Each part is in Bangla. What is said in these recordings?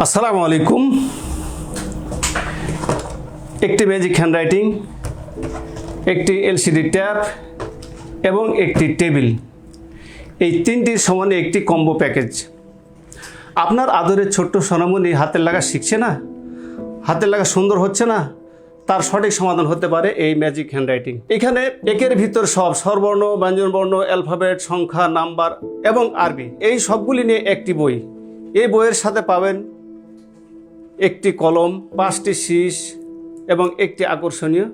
আসসালামু আলাইকুম। একটি ম্যাজিক হ্যান্ডরাইটিং, একটি এলসিডি ট্যাব এবং একটি টেবিল, এই তিনটির সমানে একটি কম্বো প্যাকেজ। আপনার আদরের ছোট্ট সোনামণি হাতের লেখা শিখছে না, হাতের লেখা সুন্দর হচ্ছে না, তার সঠিক সমাধান হতে পারে এই ম্যাজিক হ্যান্ডরাইটিং। এখানে একের ভিতর সব স্বরবর্ণ, ব্যঞ্জনবর্ণ, অ্যালফাবেট, সংখ্যা, নাম্বার এবং আরবি, এই সবগুলি নিয়ে একটি বই। এই বইয়ের সাথে পাবেন একটি কলম, 5টি শীষ এবং একটি আকর্ষণীয়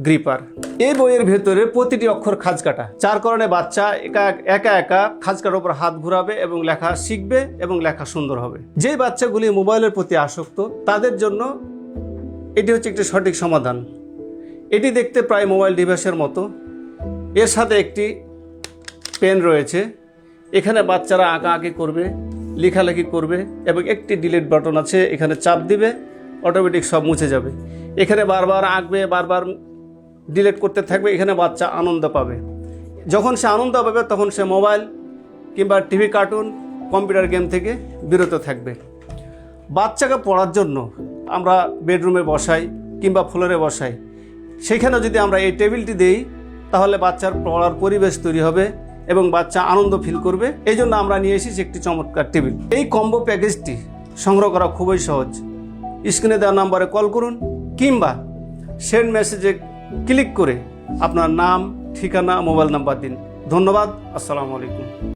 গ্রিপার। এই বইয়ের ভেতরে প্রতিটি অক্ষর খাঁজ কাটা, যার কারণে বাচ্চা একা একা খাঁজ কাটার উপর হাত ঘুরাবে এবং লেখা শিখবে এবং লেখা সুন্দর হবে। যে বাচ্চাগুলি মোবাইলের প্রতি আসক্ত, তাদের জন্য এটি হচ্ছে একটি সঠিক সমাধান। এটি দেখতে প্রায় মোবাইল ডিভাইসের মতো। এর সাথে একটি পেন রয়েছে, এখানে বাচ্চারা আঁকাআঁকি করবে, লেখালেখি করবে এবং একটি ডিলিট বাটন আছে, এখানে চাপ দিবে, অটোমেটিক সব মুছে যাবে। এখানে বারবার আঁকবে, বারবার ডিলিট করতে থাকবে, এখানে বাচ্চা আনন্দ পাবে। যখন সে আনন্দ পাবে তখন সে মোবাইল কিংবা টিভি, কার্টুন, কম্পিউটার গেম থেকে বিরত থাকবে। বাচ্চাকে পড়ার জন্য আমরা বেডরুমে বসাই কিংবা ফ্লোরে বসাই, সেখানেও যদি আমরা এই টেবিলটি দিই তাহলে বাচ্চার পড়ার পরিবেশ তৈরি হবে এবং বাচ্চা আনন্দ ফিল করবে। এই জন্য আমরা নিয়ে এসেছি একটি চমৎকার টেবিল। এই কম্বো প্যাকেজটি সংগ্রহ করা খুবই সহজ। স্ক্রিনে দেওয়া নাম্বারে কল করুন কিংবা সেন্ড মেসেজে ক্লিক করে আপনার নাম, ঠিকানা, মোবাইল নাম্বার দিন। ধন্যবাদ। আসসালামু আলাইকুম।